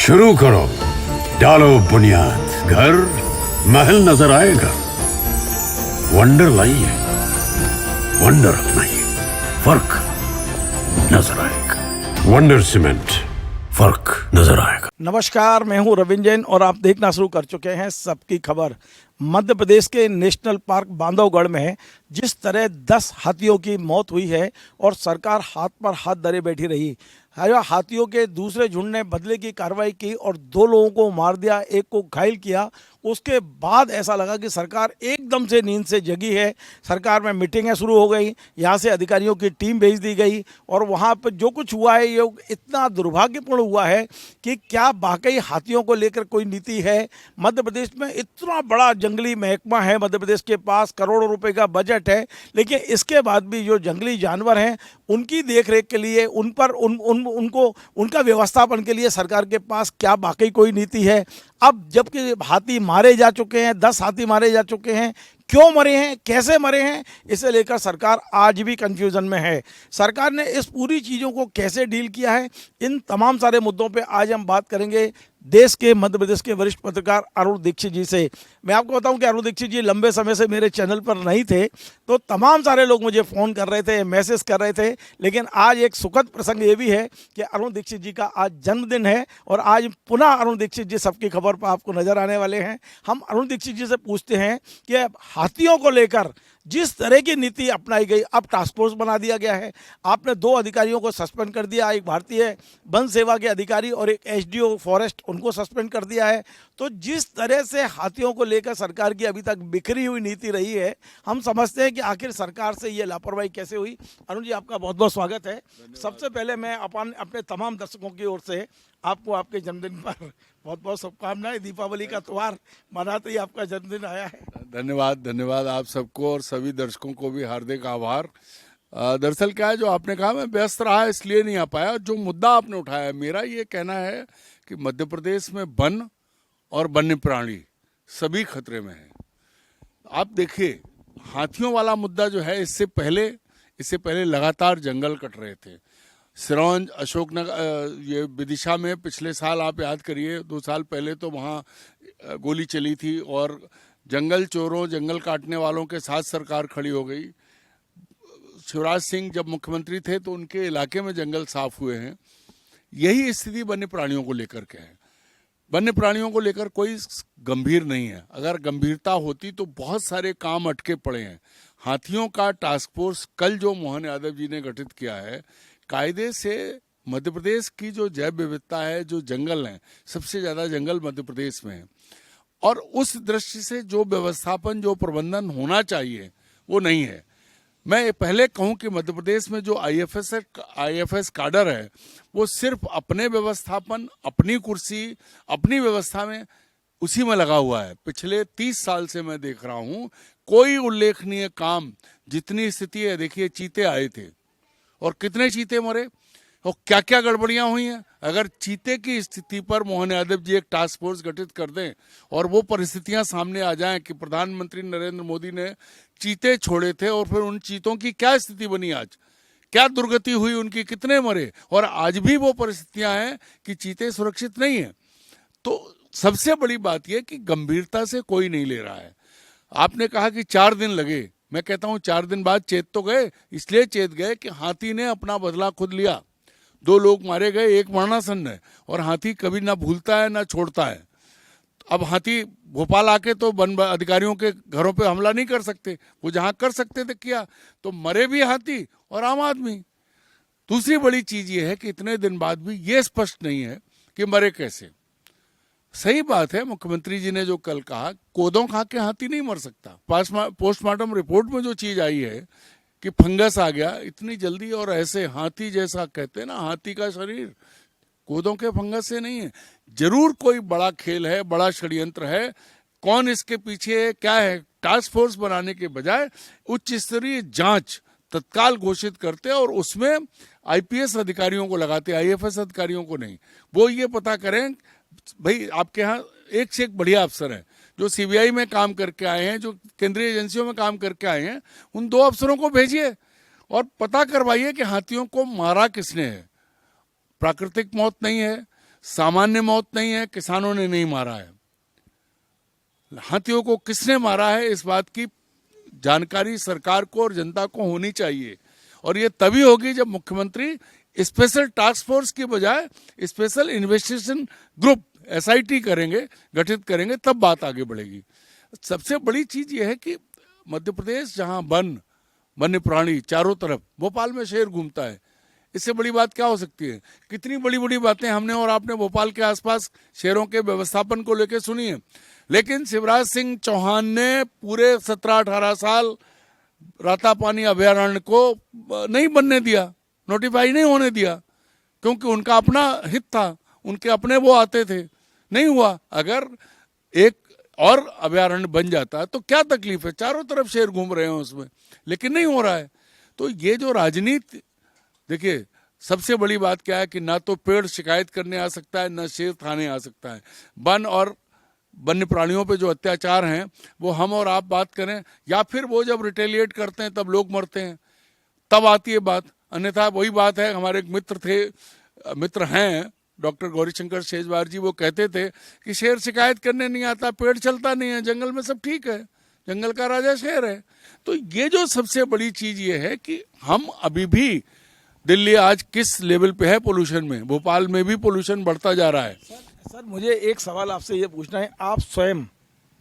शुरू करो, डालो बुनियाद, घर महल नजर आएगा। वंडर लाइए, वंडर अपनाइए, फर्क नजर आएगा। वंडर सीमेंट, फर्क नजर आएगा। नमस्कार, मैं हूं रविंद्र जैन और आप देखना शुरू कर चुके हैं सबकी खबर। मध्य प्रदेश के नेशनल पार्क बांधवगढ़ में जिस तरह 10 हाथियों की मौत हुई है और सरकार हाथ पर हाथ धरे बैठी रही। हाथियों के दूसरे झुंड ने बदले की कार्रवाई की और 2 लोगों को मार दिया, एक को घायल किया। उसके बाद ऐसा लगा कि सरकार एकदम से नींद से जगी है। सरकार में मीटिंगें शुरू हो गई, यहाँ से अधिकारियों की टीम भेज दी गई और वहाँ पर जो कुछ हुआ है ये इतना दुर्भाग्यपूर्ण हुआ है कि क्या वाकई हाथियों को लेकर कोई नीति है। मध्य प्रदेश में इतना बड़ा जंगली महकमा है, मध्य प्रदेश के पास करोड़ों रुपए का बजट है, लेकिन इसके बाद भी जो जंगली जानवर हैं उनकी देखरेख के लिए उनको उनका व्यवस्थापन के लिए सरकार के पास क्या वाकई कोई नीति है। अब जबकि हाथी मारे जा चुके हैं, 10 हाथी मारे जा चुके हैं, क्यों मरे हैं, कैसे मरे हैं, इसे लेकर सरकार आज भी कंफ्यूजन में है। सरकार ने इस पूरी चीज़ों को कैसे डील किया है, इन तमाम सारे मुद्दों पे आज हम बात करेंगे देश के मध्य प्रदेश के वरिष्ठ पत्रकार अरुण दीक्षित जी से। मैं आपको बताऊं कि अरुण दीक्षित जी लंबे समय से मेरे चैनल पर नहीं थे, तो तमाम सारे लोग मुझे फ़ोन कर रहे थे, मैसेज कर रहे थे, लेकिन आज एक सुखद प्रसंग ये भी है कि अरुण दीक्षित जी का आज जन्मदिन है और आज पुनः अरुण दीक्षित जी सबकी खबर पर आपको नजर आने वाले हैं। हम अरुण दीक्षित जी से पूछते हैं कि हाथियों को लेकर जिस तरह की नीति अपनाई गई, अब टास्क फोर्स बना दिया गया है, आपने 2 अधिकारियों को सस्पेंड कर दिया, एक भारतीय वन सेवा के अधिकारी और एक एसडीओ फॉरेस्ट, उनको सस्पेंड कर दिया है। तो जिस तरह से हाथियों को लेकर सरकार की अभी तक बिखरी हुई नीति रही है, हम समझते हैं कि आखिर सरकार से ये लापरवाही कैसे हुई। अरुण जी, आपका बहुत बहुत स्वागत है। सबसे पहले मैं अपने तमाम दर्शकों की ओर से आपको आपके जन्मदिन पर बहुत बहुत शुभकामनाएं। दीपावली का त्यौहार मनाते ही आपका जन्मदिन आया है। धन्यवाद आप सबको और सभी दर्शकों को भी हार्दिक आभार। दरअसल क्या है, जो आपने कहा, मैं व्यस्त रहा इसलिए नहीं आ पाया। जो मुद्दा आपने उठाया, मेरा ये कहना है कि मध्य प्रदेश में वन और वन्य प्राणी सभी खतरे में हैं। आप देखिए, हाथियों वाला मुद्दा जो है, इससे पहले लगातार जंगल कट रहे थे। सिरौंज, अशोकनगर, ये विदिशा में पिछले साल आप याद करिए, 2 साल पहले तो वहाँ गोली चली थी और जंगल चोरों, जंगल काटने वालों के साथ सरकार खड़ी हो गई। शिवराज सिंह जब मुख्यमंत्री थे तो उनके इलाके में जंगल साफ हुए हैं। यही स्थिति वन्य प्राणियों को लेकर के है। वन्य प्राणियों को लेकर कोई गंभीर नहीं है। अगर गंभीरता होती तो बहुत सारे काम अटके पड़े हैं। हाथियों का टास्क फोर्स कल जो मोहन यादव जी ने गठित किया है, कायदे से मध्य प्रदेश की जो जैव विविधता है, जो जंगल हैं, सबसे ज़्यादा जंगल मध्य प्रदेश में है, और उस दृष्टि से जो व्यवस्थापन, जो प्रबंधन होना चाहिए वो नहीं है। मैं पहले कहूं कि मध्य प्रदेश में जो आईएफएस काडर है, वो सिर्फ अपने व्यवस्थापन, अपनी कुर्सी, अपनी व्यवस्था में उसी में लगा हुआ है। पिछले 30 साल से मैं देख रहा हूं कोई उल्लेखनीय काम, जितनी स्थिति है, देखिए चीते आए थे और कितने चीते मरे और क्या क्या गड़बड़ियां हुई हैं। अगर चीते की स्थिति पर मोहन यादव जी एक टास्क फोर्स गठित कर दें और वो परिस्थितियां सामने आ जाएं कि प्रधानमंत्री नरेंद्र मोदी ने चीते छोड़े थे और फिर उन चीतों की क्या स्थिति बनी, आज क्या दुर्गति हुई उनकी, कितने मरे, और आज भी वो परिस्थितियां हैं कि चीते सुरक्षित नहीं है। तो सबसे बड़ी बात यह कि गंभीरता से कोई नहीं ले रहा है। आपने कहा कि 4 दिन लगे, मैं कहता हूं 4 दिन बाद चेत तो गए। इसलिए चेत गए कि हाथी ने अपना बदला खुद लिया। 2 लोग मारे गए, एक मरणासन्न है, और हाथी कभी ना भूलता है ना छोड़ता है। अब हाथी भोपाल आके तो वन अधिकारियों के घरों पे हमला नहीं कर सकते, वो जहां कर सकते थे किया, तो मरे भी हाथी और आम आदमी। दूसरी बड़ी चीज ये है कि इतने दिन बाद भी ये स्पष्ट नहीं है कि मरे कैसे। सही बात है, मुख्यमंत्री जी ने जो कल कहा, कोदों खा के हाथी नहीं मर सकता। पोस्टमार्टम रिपोर्ट में जो चीज आई है कि फंगस आ गया इतनी जल्दी, और ऐसे हाथी जैसा, कहते हैं ना, हाथी का शरीर कोदों के फंगस से नहीं है। जरूर कोई बड़ा खेल है, बड़ा षड्यंत्र है। कौन इसके पीछे है, क्या है? टास्क फोर्स बनाने के बजाय उच्च स्तरीय जांच तत्काल घोषित करते और उसमें आईपीएस अधिकारियों को लगाते, आईएफएस अधिकारियों को नहीं। वो ये पता करें, भाई आपके यहाँ एक से एक बढ़िया अफसर हैं जो सीबीआई में काम करके आए हैं, जो केंद्रीय एजेंसियों में काम करके आए हैं, उन 2 अफसरों को भेजिए और पता करवाइए कि हाथियों को मारा किसने है। प्राकृतिक मौत नहीं है, सामान्य मौत नहीं है, किसानों ने नहीं मारा है। हाथियों को किसने मारा है इस बात की जानकारी सरकार को और जनता को होनी चाहिए, और ये तभी होगी जब मुख्यमंत्री स्पेशल टास्क फोर्स की बजाय स्पेशल इन्वेस्टिगेशन ग्रुप SIT करेंगे, गठित करेंगे, तब बात आगे बढ़ेगी। सबसे बड़ी चीज ये है कि मध्य प्रदेश जहां वन्य प्राणी चारों तरफ, भोपाल में शेर घूमता है, इससे बड़ी बात क्या हो सकती है? कितनी बड़ी बड़ी बातें हमने और आपने भोपाल के आसपास शेरों के व्यवस्थापन को लेकर सुनी है, लेकिन शिवराज सिंह चौहान ने पूरे 17-18 साल रातापानी अभयारण्य को नहीं बनने दिया, नोटिफाई नहीं होने दिया, क्योंकि उनका अपना हित था, उनके अपने वो आते थे, नहीं हुआ। अगर एक और अभयारण्य बन जाता तो क्या तकलीफ है? चारों तरफ शेर घूम रहे हैं उसमें, लेकिन नहीं हो रहा है। तो ये जो राजनीति, देखिए सबसे बड़ी बात क्या है कि ना तो पेड़ शिकायत करने आ सकता है, ना शेर थाने आ सकता है। वन और वन्य प्राणियों पे जो अत्याचार हैं वो हम और आप बात करें, या फिर वो जब रिटेलिएट करते हैं तब लोग मरते हैं, तब आती है बात। अन्यथा वही बात है, हमारे एक मित्र हैं डॉक्टर गौरीशंकर शेजवार जी, वो कहते थे कि शेर शिकायत करने नहीं आता, पेड़ चलता नहीं है, जंगल में सब ठीक है, जंगल का राजा शेर है। तो ये जो सबसे बड़ी चीज ये है कि हम अभी भी, दिल्ली आज किस लेवल पे है पोल्यूशन में, भोपाल में भी पोल्यूशन बढ़ता जा रहा है। सर मुझे एक सवाल आपसे ये पूछना है, आप स्वयं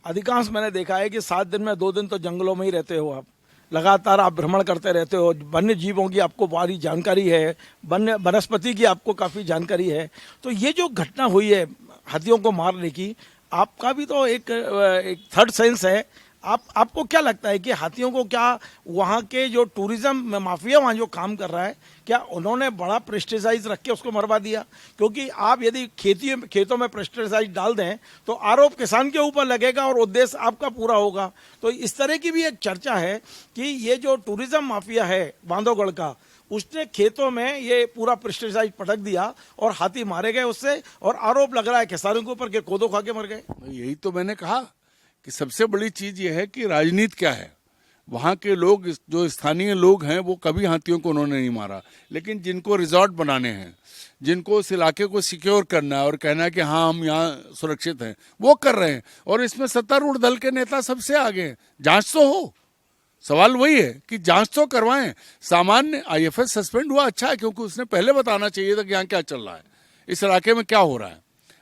अधिकांश मैंने देखा है कि 7 दिन में 2 दिन तो जंगलों में ही रहते हो, आप लगातार आप भ्रमण करते रहते हो, वन्य जीवों की आपको भारी जानकारी है, वन्य वनस्पति की आपको काफ़ी जानकारी है। तो ये जो घटना हुई है हाथियों को मारने की, आपका भी तो एक थर्ड सेंस है, आपको क्या लगता है कि हाथियों को, क्या वहाँ के जो टूरिज्म माफिया वहाँ जो काम कर रहा है, क्या उन्होंने बड़ा पेस्टिसाइड रख के उसको मरवा दिया? क्योंकि आप यदि खेतों में पेस्टिसाइड डाल दें तो आरोप किसान के ऊपर लगेगा और उद्देश्य आपका पूरा होगा। तो इस तरह की भी एक चर्चा है कि ये जो टूरिज्म माफिया है बांधवगढ़ का, उसने खेतों में ये पूरा पेस्टिसाइड पटक दिया और हाथी मारे गए उससे, और आरोप लग रहा है किसानों के ऊपर कि कोदो खा के मर गए। यही तो मैंने कहा कि सबसे बड़ी चीज ये है कि राजनीति क्या है। वहाँ के लोग, जो स्थानीय लोग हैं, वो कभी हाथियों को उन्होंने नहीं मारा, लेकिन जिनको रिजॉर्ट बनाने हैं, जिनको उस इलाके को सिक्योर करना है और कहना है कि हाँ हम यहाँ सुरक्षित हैं, वो कर रहे हैं। और इसमें सत्तारूढ़ दल के नेता सबसे आगे हैं। जांच तो हो, सवाल वही है कि जांच तो करवाएं। सामान्य IFS सस्पेंड हुआ, अच्छा है, क्योंकि उसने पहले बताना चाहिए था कि यहाँ क्या चल रहा है, इस इलाके में क्या हो रहा है,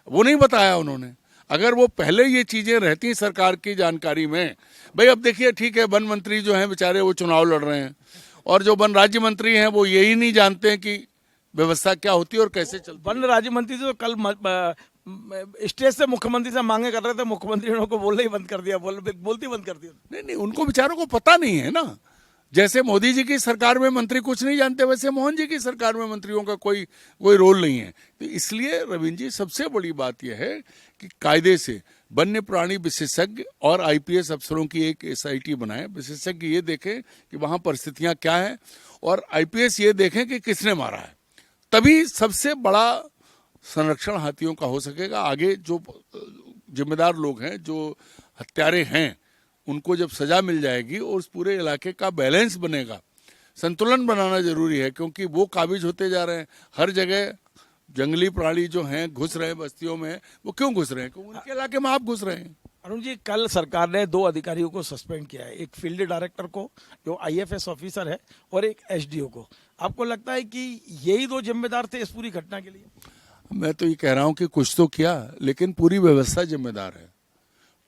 वो नहीं बताया उन्होंने। अगर वो पहले ये चीजें रहती सरकार की जानकारी में, भाई अब देखिए ठीक है, वन मंत्री जो हैं बेचारे वो चुनाव लड़ रहे हैं, और जो वन राज्य मंत्री हैं वो यही नहीं जानते हैं कि व्यवस्था क्या होती है और कैसे चलती है। वन राज्य मंत्री तो कल स्टेज से मुख्यमंत्री से मांगे कर रहे थे, मुख्यमंत्री ने उनको बोलना ही बंद कर दिया, बोलती बंद कर दिया। नहीं, उनको बेचारों को पता नहीं है ना। जैसे मोदी जी की सरकार में मंत्री कुछ नहीं जानते, वैसे मोहन जी की सरकार में मंत्रियों का कोई रोल नहीं है। तो इसलिए रविंद्र जी, सबसे बड़ी बात यह है कि कायदे से वन्य प्राणी विशेषज्ञ और IPS अफसरों की एक SIT बनाए। विशेषज्ञ ये देखें कि वहाँ परिस्थितियाँ क्या हैं, और IPS ये देखें कि किसने मारा है, तभी सबसे बड़ा संरक्षण हाथियों का हो सकेगा। आगे जो जिम्मेदार लोग हैं, जो हत्यारे हैं, उनको जब सजा मिल जाएगी और उस पूरे इलाके का बैलेंस बनेगा, संतुलन बनाना जरूरी है, क्योंकि वो काबिज होते जा रहे हैं। हर जगह जंगली प्राणी जो हैं घुस रहे हैं बस्तियों में। वो क्यों घुस रहे हैं? क्योंकि उनके इलाके में आप घुस रहे हैं। अरुण जी, कल सरकार ने 2 अधिकारियों को सस्पेंड किया है, एक फील्ड डायरेक्टर को जो IFS ऑफिसर है, और एक SDO को। आपको लगता है कि यही 2 जिम्मेदार थे इस पूरी घटना के लिए? मैं तो ये कह रहा हूँ कि कुछ तो किया, लेकिन पूरी व्यवस्था जिम्मेदार है,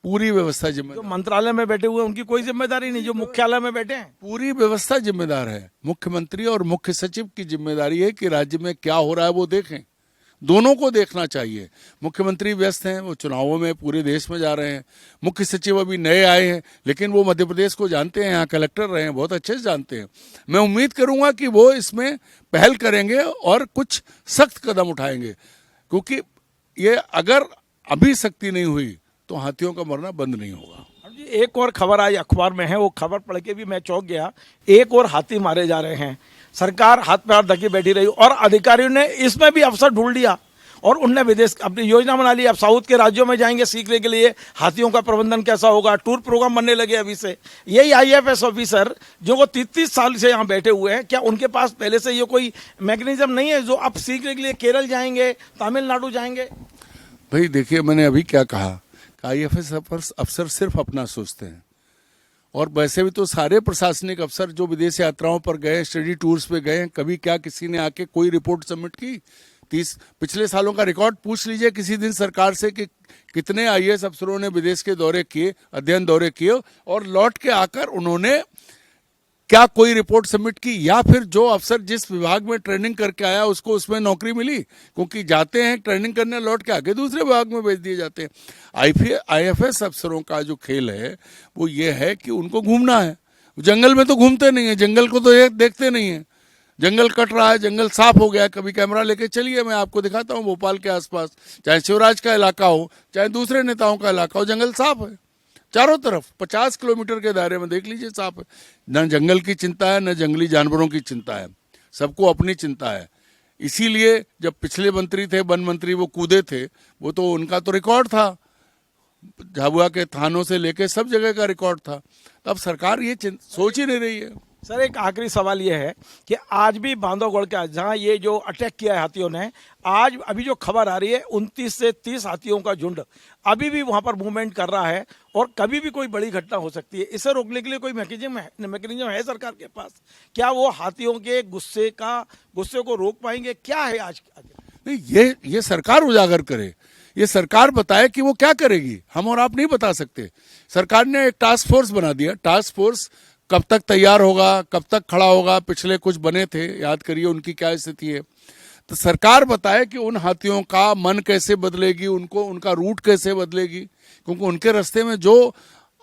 पूरी व्यवस्था जिम्मेदार। जो मंत्रालय में बैठे हुए उनकी कोई जिम्मेदारी नहीं, जो मुख्यालय में बैठे हैं, पूरी व्यवस्था जिम्मेदार है। मुख्यमंत्री और मुख्य सचिव की जिम्मेदारी है कि राज्य में क्या हो रहा है वो देखें, दोनों को देखना चाहिए। मुख्यमंत्री व्यस्त हैं, वो चुनावों में पूरे देश में जा रहे हैं। मुख्य सचिव अभी नए आए हैं, लेकिन वो मध्य प्रदेश को जानते हैं, यहाँ कलेक्टर रहे हैं, बहुत अच्छे से जानते हैं। मैं उम्मीद करूंगा कि वो इसमें पहल करेंगे और कुछ सख्त कदम उठाएंगे, क्योंकि ये अगर अभी सख्ती नहीं हुई तो हाथियों का मरना बंद नहीं होगा। एक और खबर आई अखबार में है, वो खबर पढ़ के भी मैं चौंक गया। एक और हाथी मारे जा रहे हैं, सरकार हाथ पैर ढकी बैठी रही और अधिकारियों ने इसमें भी अवसर ढूंढ लिया और उनने विदेश अपनी योजना बना ली, अब साउथ के राज्यों में जाएंगे सीखने के लिए हाथियों का प्रबंधन कैसा होगा, टूर प्रोग्राम बनने लगे अभी से। यही IAFS ऑफिसर जो 30 साल से यहाँ बैठे हुए हैं, क्या उनके पास पहले से ये कोई मैकेनिज्म नहीं है जो अब सीखने के लिए केरल जाएंगे, तमिलनाडु जाएंगे? भाई देखिए, मैंने अभी क्या कहा, IAFS अफसर सिर्फ अपना सोचते हैं, और वैसे भी तो सारे प्रशासनिक अफसर जो विदेश यात्राओं पर गए, स्टडी टूर्स पे गए, कभी क्या किसी ने आके कोई रिपोर्ट सबमिट की? 30 पिछले सालों का रिकॉर्ड पूछ लीजिए किसी दिन सरकार से कि कितने IAS अफसरों ने विदेश के दौरे किए, अध्ययन दौरे किए, और लौट के आकर उन्होंने क्या कोई रिपोर्ट सबमिट की, या फिर जो अफसर जिस विभाग में ट्रेनिंग करके आया उसको उसमें नौकरी मिली? क्योंकि जाते हैं ट्रेनिंग करने, लौट के आगे दूसरे विभाग में भेज दिए जाते हैं। IAFS अफसरों का जो खेल है वो ये है कि उनको घूमना है, जंगल में तो घूमते नहीं है, जंगल को तो ये देखते नहीं है। जंगल कट रहा है, जंगल साफ हो गया, कभी कैमरा लेके चलिए, मैं आपको दिखाता हूँ भोपाल के आसपास, चाहे शिवराज का इलाका हो, चाहे दूसरे नेताओं का इलाका हो, जंगल साफ है चारों तरफ, 50 किलोमीटर के दायरे में देख लीजिए, साफ है। न जंगल की चिंता है, न जंगली जानवरों की चिंता है, सबको अपनी चिंता है। इसीलिए जब पिछले मंत्री थे, वन मंत्री, वो कूदे थे, वो तो उनका तो रिकॉर्ड था, झाबुआ के थानों से लेके सब जगह का रिकॉर्ड था। अब सरकार ये सोच ही नहीं रही है। सर, एक आखिरी सवाल ये है कि आज भी बांधवगढ़ का जहाँ ये जो अटैक किया है हाथियों ने, आज अभी जो खबर आ रही है 29 से 30 हाथियों का झुंड अभी भी वहाँ पर मूवमेंट कर रहा है, और कभी भी कोई बड़ी घटना हो सकती है। इसे रोकने के लिए कोई मैकेनिज्म है सरकार के पास? क्या वो हाथियों के गुस्से को रोक पाएंगे? क्या है आज? नहीं, ये सरकार उजागर करे, ये सरकार बताए कि वो क्या करेगी, हम और आप नहीं बता सकते। सरकार ने एक टास्क फोर्स बना दिया, टास्क फोर्स कब तक तैयार होगा, कब तक खड़ा होगा? पिछले कुछ बने थे, याद करिए उनकी क्या स्थिति है। तो सरकार बताए कि उन हाथियों का मन कैसे बदलेगी, उनको उनका रूट कैसे बदलेगी, क्योंकि उनके रास्ते में जो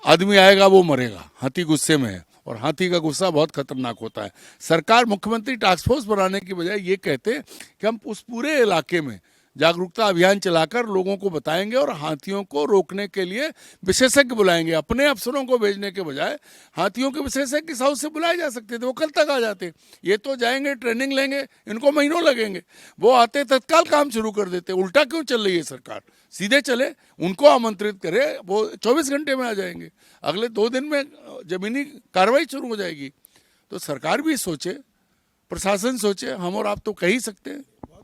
आदमी आएगा वो मरेगा। हाथी गुस्से में है, और हाथी का गुस्सा बहुत खतरनाक होता है। सरकार, मुख्यमंत्री टास्क फोर्स बनाने की बजाय ये कहते कि हम उस पूरे इलाके में जागरूकता अभियान चलाकर लोगों को बताएंगे और हाथियों को रोकने के लिए विशेषज्ञ बुलाएंगे। अपने अफसरों को भेजने के बजाय हाथियों के विशेषज्ञ साउथ से बुलाए जा सकते थे, वो कल तक आ जाते। ये तो जाएंगे, ट्रेनिंग लेंगे, इनको महीनों लगेंगे, वो आते तत्काल काम शुरू कर देते। उल्टा क्यों चल रही है सरकार? सीधे चले, उनको आमंत्रित करे, वो 24 घंटे में आ जाएंगे, अगले 2 दिन में जमीनी कार्रवाई शुरू हो जाएगी। तो सरकार भी सोचे, प्रशासन सोचे, हम और आप तो कह ही सकते हैं।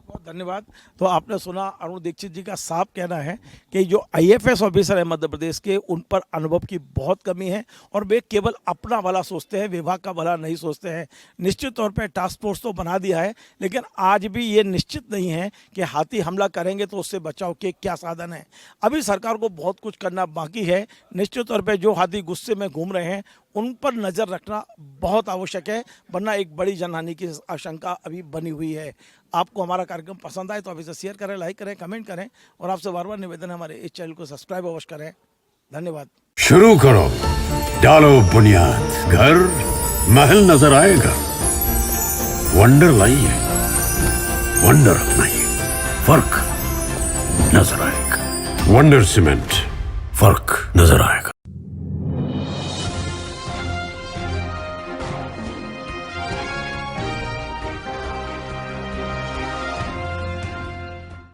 बहुत धन्यवाद। तो आपने सुना अरुण दीक्षित जी का साफ कहना है कि जो IAFS ऑफिसर है मध्य प्रदेश के, उन पर अनुभव की बहुत कमी है और वे केवल अपना भला सोचते हैं, विभाग का भला नहीं सोचते हैं। निश्चित तौर पे टास्क फोर्स तो बना दिया है, लेकिन आज भी ये निश्चित नहीं है कि हाथी हमला करेंगे तो उससे बचाव के क्या साधन है। अभी सरकार को बहुत कुछ करना बाकी है। निश्चित तौर पर जो हाथी गुस्से में घूम रहे हैं उन पर नज़र रखना बहुत आवश्यक है, वरना एक बड़ी जनहानि की आशंका अभी बनी हुई है। आपको हमारा कार्यक्रम पसंद आए तो आप इसे शेयर करें, लाइक करें, कमेंट करें, और आपसे बार बार निवेदन है हमारे इस चैनल को सब्सक्राइब अवश्य करें। धन्यवाद। शुरू करो, डालो बुनियाद, घर महल नजर आएगा। वंडर लाइए, वंडर अपनाइए, फर्क नजर आएगा। वंडर सीमेंट, फर्क नजर आएगा।